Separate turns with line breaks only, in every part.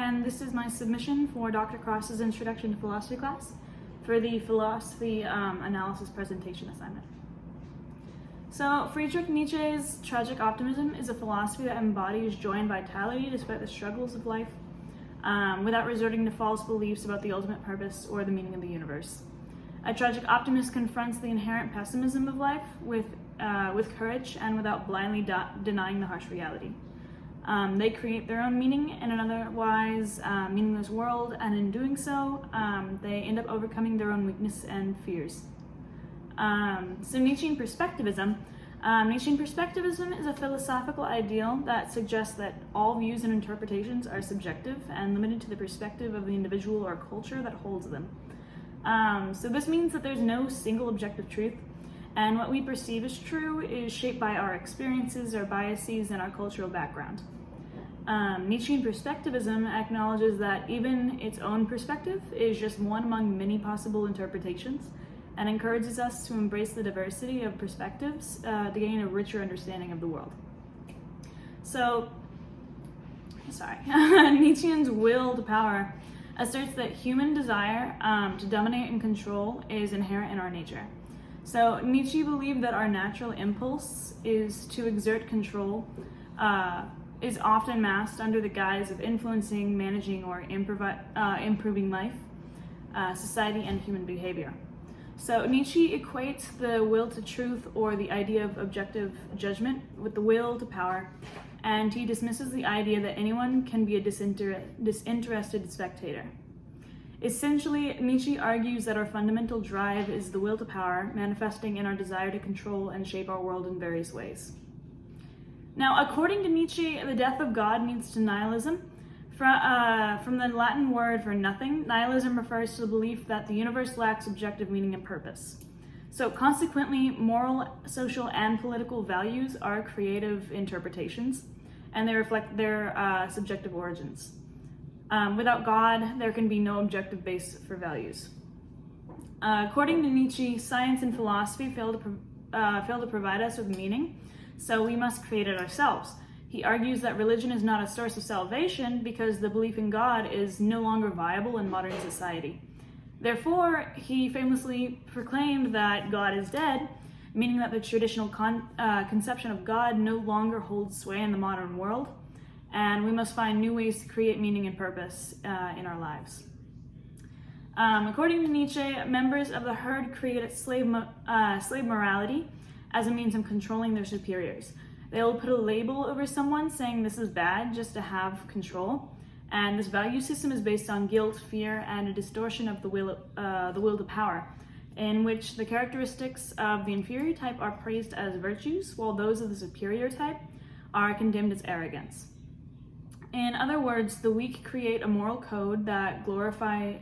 and this is my submission for Dr. Cross's Introduction to Philosophy class for the philosophy analysis presentation assignment. So, Friedrich Nietzsche's tragic optimism is a philosophy that embodies joy and vitality despite the struggles of life, without resorting to false beliefs about the ultimate purpose or the meaning of the universe. A tragic optimist confronts the inherent pessimism of life with courage and without blindly denying the harsh reality. They create their own meaning in an otherwise meaningless world, and in doing so, they end up overcoming their own weakness and fears. So Nietzschean perspectivism. Nietzschean perspectivism is a philosophical ideal that suggests that all views and interpretations are subjective and limited to the perspective of the individual or culture that holds them. So this means that there's no single objective truth, and what we perceive as true is shaped by our experiences, our biases, and our cultural background. Nietzschean perspectivism acknowledges that even its own perspective is just one among many possible interpretations, and encourages us to embrace the diversity of perspectives to gain a richer understanding of the world. So, Nietzschean's will to power asserts that human desire to dominate and control is inherent in our nature. So Nietzsche believed that our natural impulse is to exert control is often masked under the guise of influencing, managing, or improving life, society, and human behavior. So Nietzsche equates the will to truth, or the idea of objective judgment, with the will to power, and he dismisses the idea that anyone can be a disinterested spectator. Essentially, Nietzsche argues that our fundamental drive is the will to power, manifesting in our desire to control and shape our world in various ways. Now, according to Nietzsche, the death of God leads to nihilism. From the Latin word for nothing, nihilism refers to the belief that the universe lacks objective meaning and purpose. So consequently, moral, social, and political values are creative interpretations, and they reflect their subjective origins. Without God, there can be no objective base for values. According to Nietzsche, science and philosophy fail to provide us with meaning, so we must create it ourselves. He argues that religion is not a source of salvation because the belief in God is no longer viable in modern society. Therefore, he famously proclaimed that God is dead, meaning that the traditional conception of God no longer holds sway in the modern world, and we must find new ways to create meaning and purpose in our lives. According to Nietzsche, members of the herd created slave morality as a means of controlling their superiors. They will put a label over someone saying this is bad just to have control, and this value system is based on guilt, fear, and a distortion of the will to power, in which the characteristics of the inferior type are praised as virtues, while those of the superior type are condemned as arrogance. In other words, the weak create a moral code that glorifies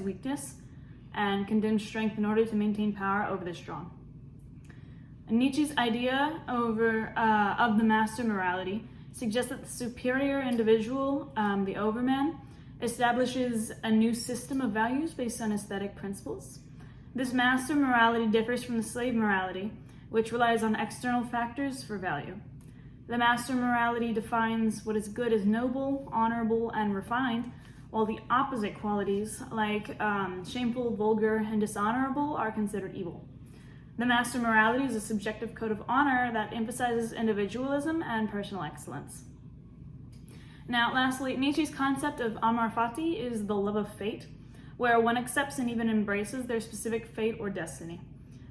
weakness and condemns strength in order to maintain power over the strong. Nietzsche's idea of the master morality suggests that the superior individual, the overman, establishes a new system of values based on aesthetic principles. This master morality differs from the slave morality, which relies on external factors for value. The master morality defines what is good as noble, honorable, and refined, while the opposite qualities, like shameful, vulgar, and dishonorable, are considered evil. The master morality is a subjective code of honor that emphasizes individualism and personal excellence. Now, lastly, Nietzsche's concept of amor fati is the love of fate, where one accepts and even embraces their specific fate or destiny.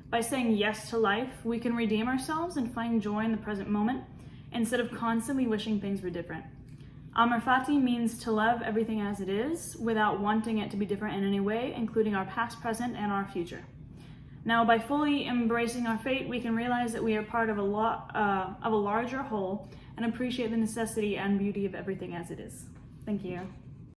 By saying yes to life, we can redeem ourselves and find joy in the present moment, instead of constantly wishing things were different. Amor fati means to love everything as it is, without wanting it to be different in any way, including our past, present, and our future. Now, by fully embracing our fate, we can realize that we are part of a larger whole and appreciate the necessity and beauty of everything as it is. Thank you.